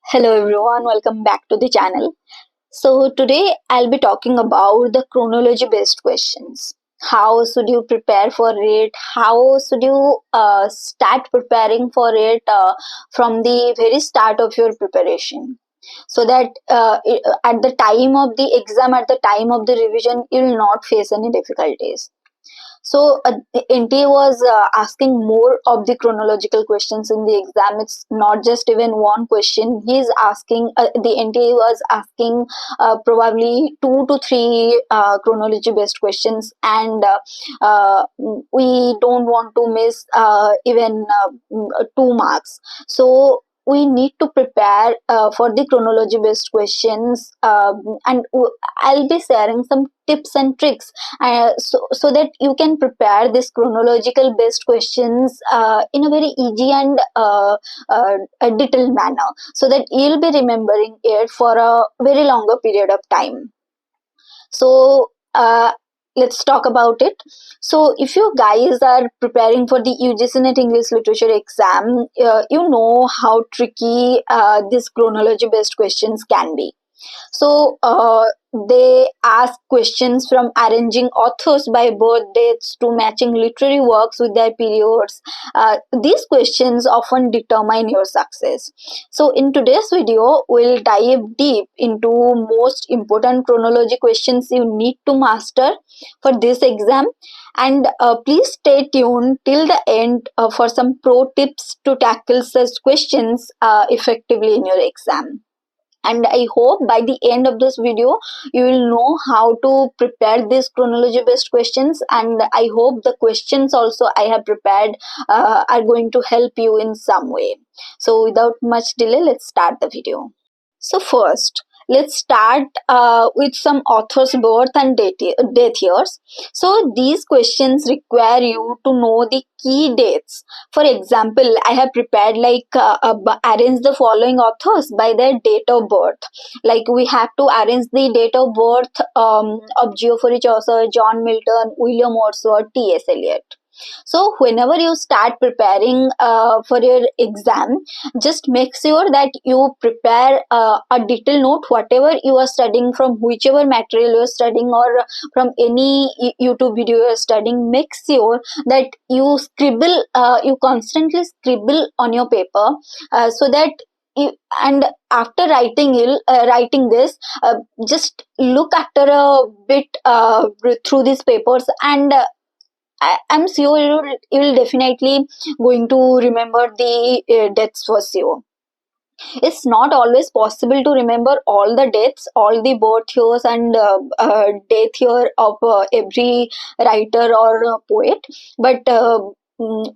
Hello everyone, welcome back to the channel. So today I'll be talking about the chronology based questions. How should you prepare for it? How should you start preparing for it from the very start of your preparation? So that at the time of the exam, at the time of the revision, you will not face any difficulties. So NTA was asking more of the chronological questions in the exam. It's not just even one question. He's asking, the NTA was asking probably 2 to 3 chronology based questions, and we don't want to miss even 2 marks. So we need to prepare for the chronology based questions, and I'll be sharing some tips and tricks so that you can prepare this chronological based questions in a very easy and a detailed manner, so that you'll be remembering it for a very longer period of time. So let's talk about it. So if you guys are preparing for the UGC NET English Literature exam, you know how tricky these chronology based questions can be. So they ask questions from arranging authors by birth dates to matching literary works with their periods. These questions often determine your success. So in today's video, we'll dive deep into most important chronology questions you need to master for this exam. And please stay tuned till the end for some pro tips to tackle such questions effectively in your exam. And I hope by the end of this video you will know how to prepare these chronology based questions, and I hope the questions also I have prepared are going to help you in some way. So without much delay, let's start the video. So first, let's start with some author's birth and death years. So these questions require you to know the key dates. For example, I have prepared arrange the following authors by their date of birth. Like we have to arrange the date of birth of Geoffrey Chaucer, John Milton, William Wordsworth, T.S. Eliot. So whenever you start preparing for your exam, just make sure that you prepare a detailed note, whatever you are studying, from whichever material you are studying, or from any YouTube video you are studying. Make sure that you scribble, you constantly scribble on your paper, so that and after writing this, just look after a bit through these papers, and I'm sure you will definitely going to remember the dates for sure. It's not always possible to remember all the dates, all the birth years and death year of every writer or poet, but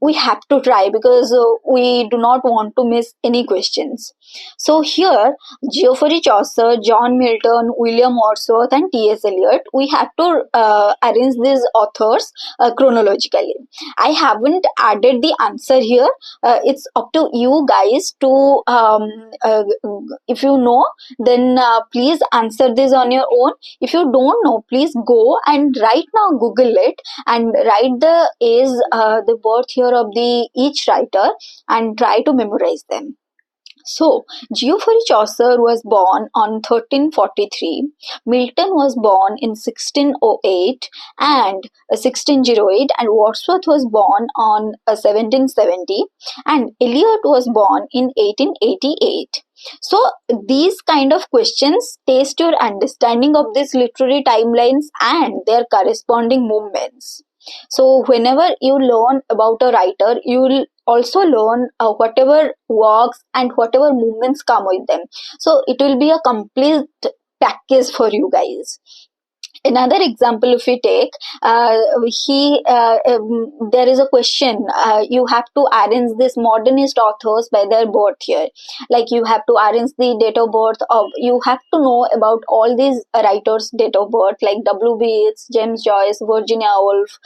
we have to try, because we do not want to miss any questions. So here, Geoffrey Chaucer, John Milton, William Wordsworth and T.S. Eliot, we have to arrange these authors chronologically. I haven't added the answer here. It's up to you guys to, if you know, then please answer this on your own. If you don't know, please go and right now Google it and write the age, the birth year of the each writer, and try to memorize them. So, Geoffrey Chaucer was born on 1343, Milton was born in 1608 and 1608, and Wordsworth was born on 1770, and Eliot was born in 1888. So, these kind of questions test your understanding of these literary timelines and their corresponding movements. So whenever you learn about a writer, you will also learn whatever works and whatever movements come with them. So it will be a complete package for you guys. Another example, if we take, there is a question. You have to arrange these modernist authors by their birth year. Like you have to arrange the date of birth of. You have to know about all these writers' date of birth, like W.B. Yeats, James Joyce, Virginia Woolf,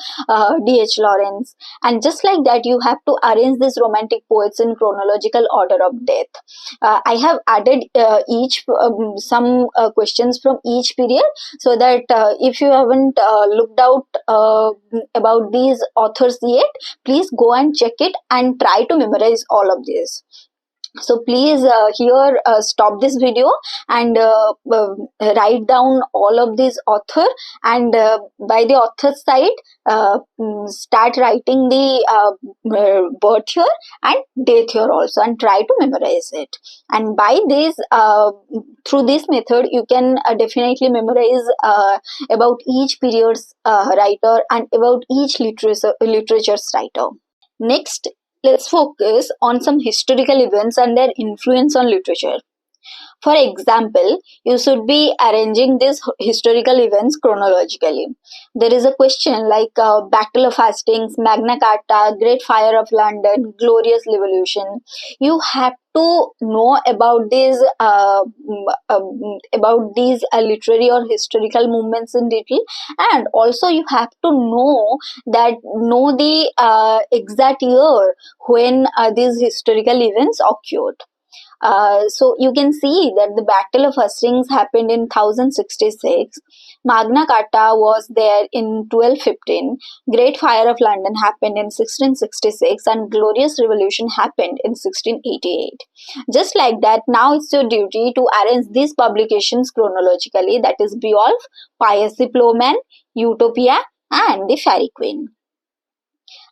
D.H. Lawrence, and just like that, you have to arrange these romantic poets in chronological order of death. I have added some questions from each period, so that if you haven't looked out about these authors yet, please go and check it and try to memorize all of this. So please here stop this video and write down all of these author, and by the author's side start writing the birth year and date year also, and try to memorize it. And by this through this method you can definitely memorize about each period's writer and about each literature's writer. Next, let's focus on some historical events and their influence on literature. For example, you should be arranging these historical events chronologically. There is a question like Battle of Hastings, Magna Carta, Great Fire of London, Glorious Revolution. You have to know about these literary or historical movements in detail, and also you have to know the exact year when these historical events occurred. So you can see that the Battle of Hastings happened in 1066. Magna Carta was there in 1215. Great Fire of London happened in 1666, and Glorious Revolution happened in 1688. Just like that, now it's your duty to arrange these publications chronologically. That is Beowulf, Pius the Plowman, Utopia, and the Fairy Queen.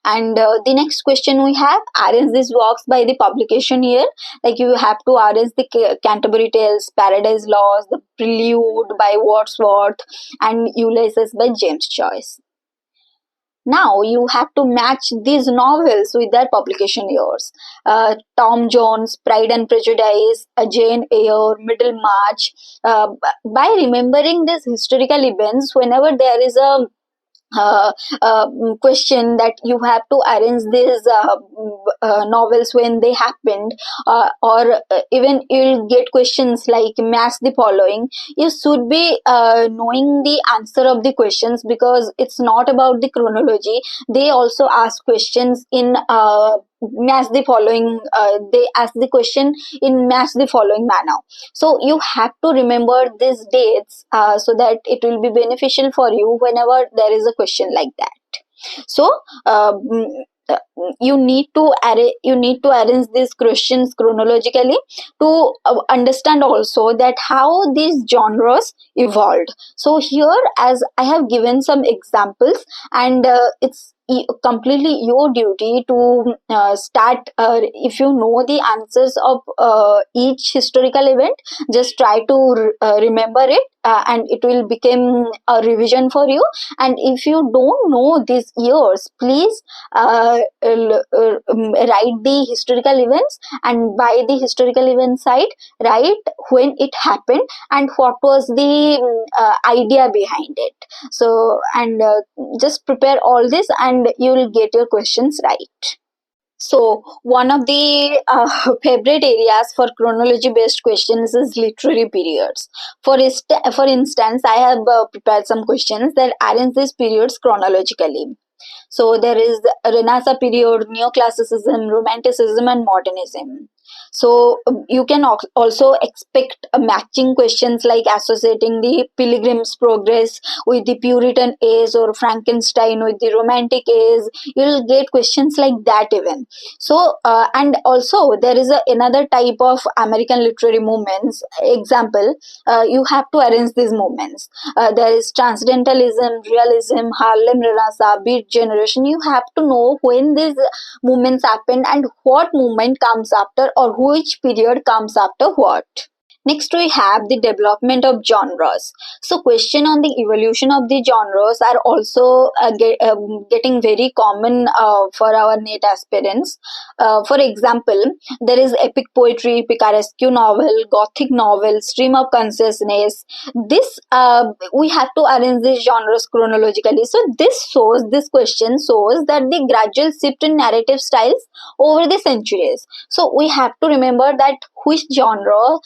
And the next question we have, arrange these works by the publication year. Like you have to arrange the Canterbury Tales, Paradise Lost, the Prelude by Wordsworth, and Ulysses by James Joyce. Now you have to match these novels with their publication years. Tom Jones, Pride and Prejudice, Jane Eyre, Middlemarch. By remembering these historical events, whenever there is a question that you have to arrange these novels when they happened, or even you'll get questions like match the following. You should be knowing the answer of the questions, because it's not about the chronology. They also ask questions in match the following. They ask the question in match the following manner. So you have to remember these dates so that it will be beneficial for you whenever there is a question like that. So you need to arrange these questions chronologically to understand also that how these genres evolved. So here, as I have given some examples, and it's completely your duty to start, if you know the answers of each historical event, just try to remember it, and it will become a revision for you. And if you don't know these years, please write the historical events, and by the historical event side write when it happened and what was the idea behind it. So, and just prepare all this and you will get your questions right. So, one of the favorite areas for chronology based questions is literary periods. For instance, I have prepared some questions that arrange these periods chronologically. So there is the Renaissance period, Neoclassicism, Romanticism, and Modernism. So you can also expect matching questions like associating the Pilgrim's Progress with the Puritan age, or Frankenstein with the Romantic age. You'll get questions like that even. So and also there is another type of American literary movements. Example, you have to arrange these movements. There is Transcendentalism, Realism, Harlem Renaissance, Beat Generation. You have to know when these movements happened and what movement comes after, or which period comes after what. Next, we have the development of genres. So, question on the evolution of the genres are also getting very common for our NET aspirants. For example, there is epic poetry, picaresque novel, gothic novel, stream of consciousness. This we have to arrange these genres chronologically. So, this question shows that the gradual shift in narrative styles over the centuries. So, we have to remember that which genre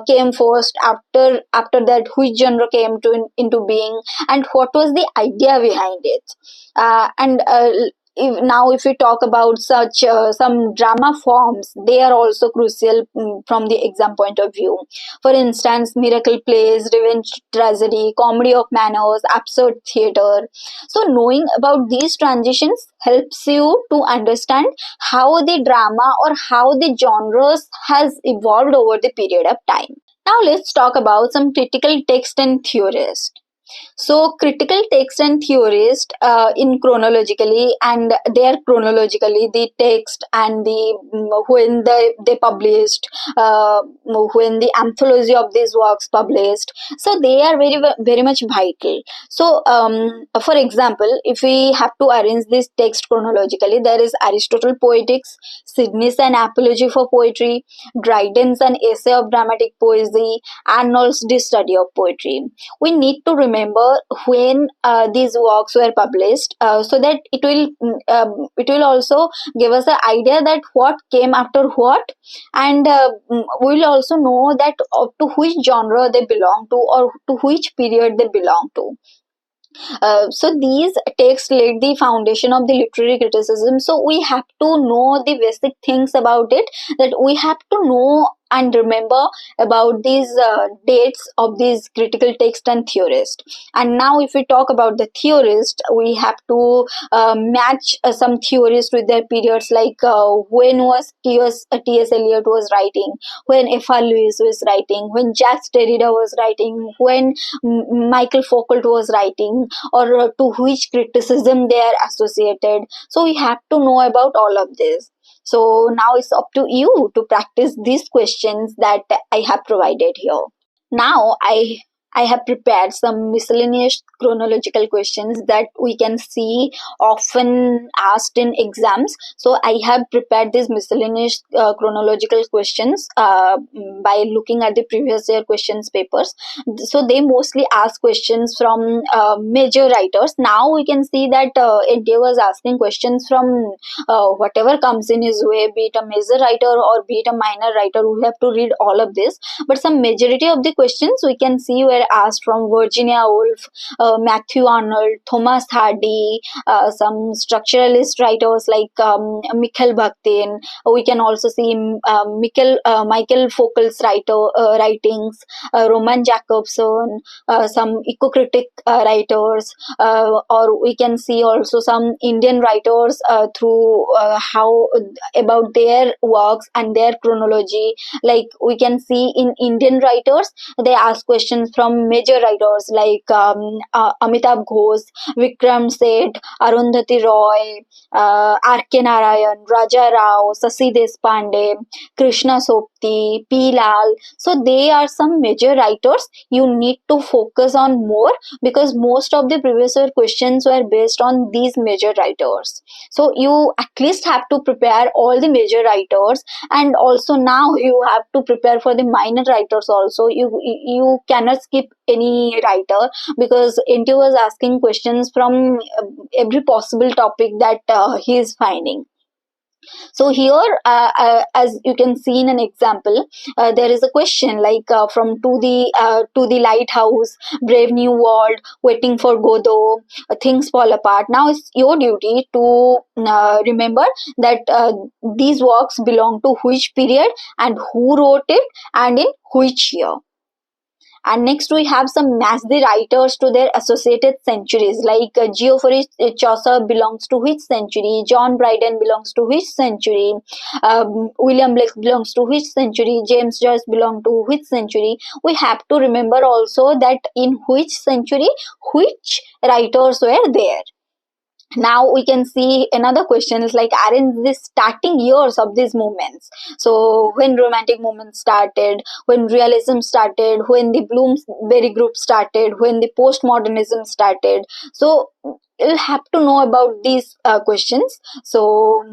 came first, after that which genre came into being, and what was the idea behind it. And if we talk about such some drama forms, they are also crucial from the exam point of view. For instance, miracle plays, revenge tragedy, comedy of manners, absurd theater. So knowing about these transitions helps you to understand how the drama or how the genres has evolved over the period of time. Now let's talk about some critical text and theorists. So critical text and theorists in chronologically, and they are chronologically the text and the when they published, when the anthology of these works published. So they are very much vital. So for example, if we have to arrange this text chronologically, there is Aristotle Poetics, Sidney's An Apology for Poetry, Dryden's An Essay of Dramatic Poesy, Arnold's The Study of Poetry. We need to remember when these works were published, so that it will also give us an idea that what came after what, and we will also know that to which genre they belong to or to which period they belong to. So these texts laid the foundation of the literary criticism. So we have to know the basic things about it, that we have to know and remember about these dates of these critical text and theorists. And now if we talk about the theorist, we have to match some theorists with their periods, like when was T.S. Eliot was writing, when F.R. Lewis was writing, when Jacques Derrida was writing, when Michael Foucault was writing, or to which criticism they are associated. So we have to know about all of this. So now it's up to you to practice these questions that I have provided here. Now I have prepared some miscellaneous chronological questions that we can see often asked in exams. So I have prepared these miscellaneous chronological questions by looking at the previous year questions papers. So they mostly ask questions from major writers. Now we can see that NTA was asking questions from whatever comes in his way, be it a major writer or be it a minor writer. We have to read all of this, but some majority of the questions we can see were asked from Virginia Woolf, Matthew Arnold, Thomas Hardy, some structuralist writers like Mikhail Bakhtin. We can also see Michael Foucault's writings, Roman Jakobson, some eco-critic writers, or we can see also some Indian writers through how about their works and their chronology. Like we can see in Indian writers, they ask questions from major writers like Amitabh Ghosh, Vikram Seth, Arundhati Roy, R.K. Narayan, Raja Rao, Sasi Deshpande, Krishna Sopti, P. Lal. So they are some major writers you need to focus on more, because most of the previous year questions were based on these major writers. So you at least have to prepare all the major writers, and also now you have to prepare for the minor writers also. You cannot skip any writer, because NTU was asking questions from every possible topic that he is finding. So here, as you can see in an example, there is a question like from to the lighthouse, Brave New World, Waiting for Godot, Things Fall Apart. Now it's your duty to remember that these works belong to which period and who wrote it and in which year. And next we have some match the writers to their associated centuries, like Geoffrey Chaucer belongs to which century, John Dryden belongs to which century, William Blake belongs to which century, James Joyce belongs to which century. We have to remember also that in which century which writers were there. Now we can see another question is like arrange the starting years of these movements. So when romantic movement started, when realism started, when the Bloomsbury group started, when the postmodernism started. So you'll have to know about these questions. So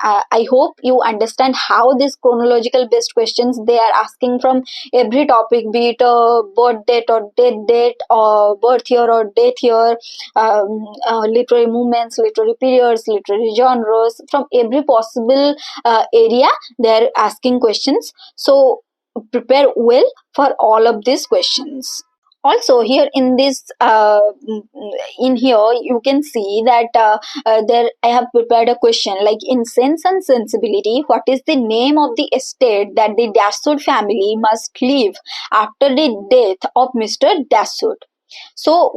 I hope you understand how these chronological based questions they are asking from every topic, be it birth date or death date, or birth year or death year, literary movements, literary periods, literary genres, from every possible area they are asking questions. So prepare well for all of these questions. Also here in this in here you can see that there I have prepared a question like, in Sense and Sensibility, what is the name of the estate that the Dassoud family must leave after the death of Mr. Dassoud? So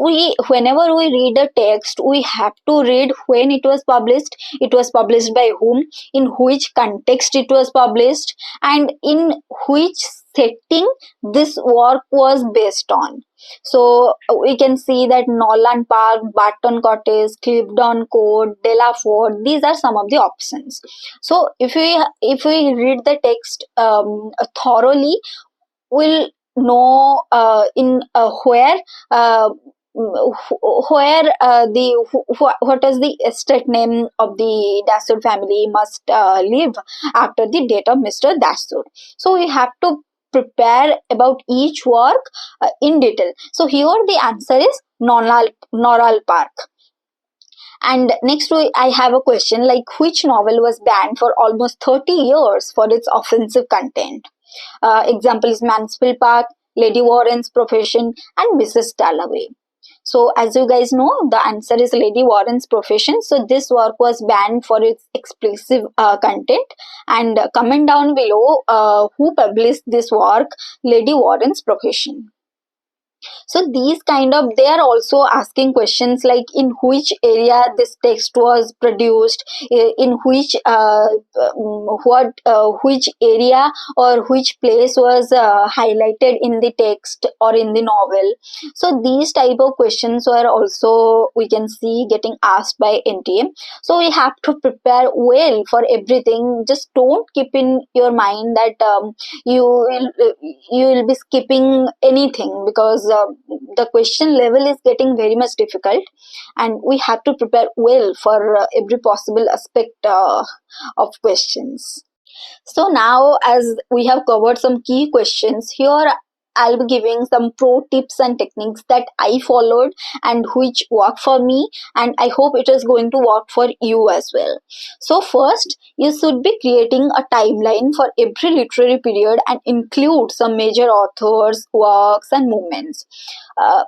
whenever we read a text, we have to read when it was published by whom, in which context it was published, and in which setting this work was based on. So we can see that Norland Park, Barton Cottage, Clifton Court, Delaford, these are some of the options. So if we read the text thoroughly, we'll know in what is the estate name of the Dassoud family must live after the date of Mr. Dassoud. So we have to prepare about each work in detail. So here the answer is Noral Park. And next I have a question like, which novel was banned for almost 30 years for its offensive content? Example is Mansfield Park, Lady Warren's Profession, and Mrs. Dalloway. So as you guys know, the answer is Lady Warren's Profession. So this work was banned for its explicit content. And comment down below who published this work, Lady Warren's Profession. So these kind of, they are also asking questions like, in which area this text was produced, in which which area or which place was highlighted in the text or in the novel. So these type of questions were also, we can see, getting asked by NTM. So we have to prepare well for everything. Just don't keep in your mind that you will be skipping anything, because the question level is getting very much difficult, and we have to prepare well for every possible aspect of questions. So now, as we have covered some key questions, here I'll be giving some pro tips and techniques that I followed and which work for me, and I hope it is going to work for you as well. So first, you should be creating a timeline for every literary period and include some major authors, works, and movements. Uh,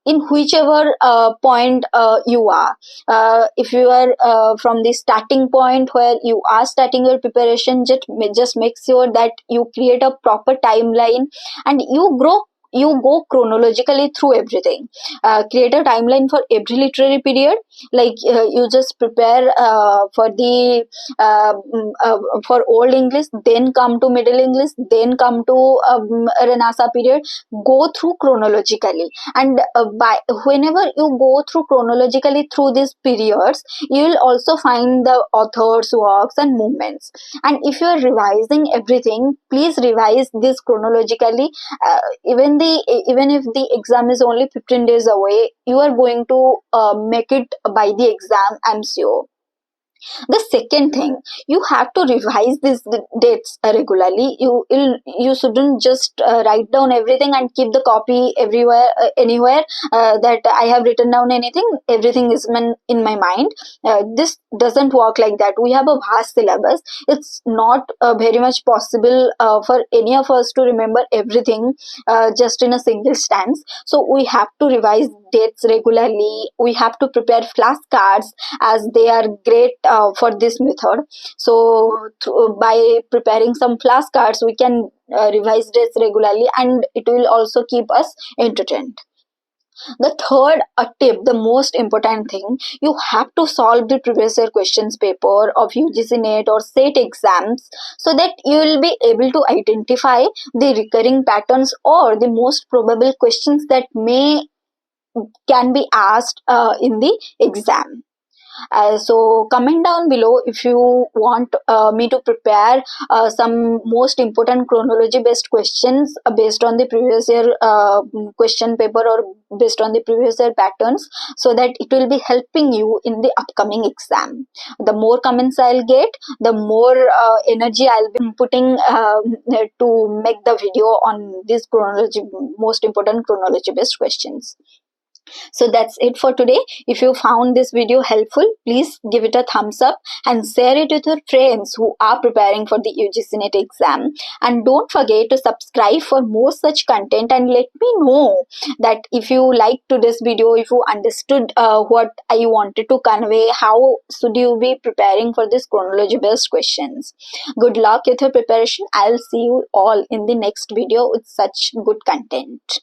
in whichever point you are, if you are from the starting point where you are starting your preparation, just make sure that you create a proper timeline and you go chronologically through everything. Create a timeline for every literary period, like you just prepare for Old English, then come to Middle English, then come to Renaissance period. Go through chronologically, and by whenever you go through chronologically through these periods, you will also find the authors, works, and movements. And if you are revising everything, please revise this chronologically. Even if the exam is only 15 days away, you are going to make it by the exam, I'm sure. The second thing, you have to revise these dates regularly. You shouldn't just write down everything and keep the copy everywhere, anywhere, that I have written down everything is in my mind. This doesn't work like that. We have a vast syllabus. It's not very much possible for any of us to remember everything just in a single stance. So we have to revise dates regularly. We have to prepare flashcards, as they are great for this method. So by preparing some flashcards, we can revise dates regularly, and it will also keep us entertained. The third tip, the most important thing, you have to solve the previous year questions paper of UGC NET or SET exams, so that you will be able to identify the recurring patterns or the most probable questions that can be asked in the exam. So comment down below if you want me to prepare some most important chronology based questions based on the previous year question paper or based on the previous year patterns, so that it will be helping you in the upcoming exam. The more comments I'll get, the more energy I'll be putting to make the video on these most important chronology based questions. So that's it for today. If you found this video helpful, please give it a thumbs up and share it with your friends who are preparing for the UGC NET exam. And don't forget to subscribe for more such content, and let me know that if you liked today's video, if you understood what I wanted to convey, how should you be preparing for this chronology based questions. Good luck with your preparation. I'll see you all in the next video with such good content.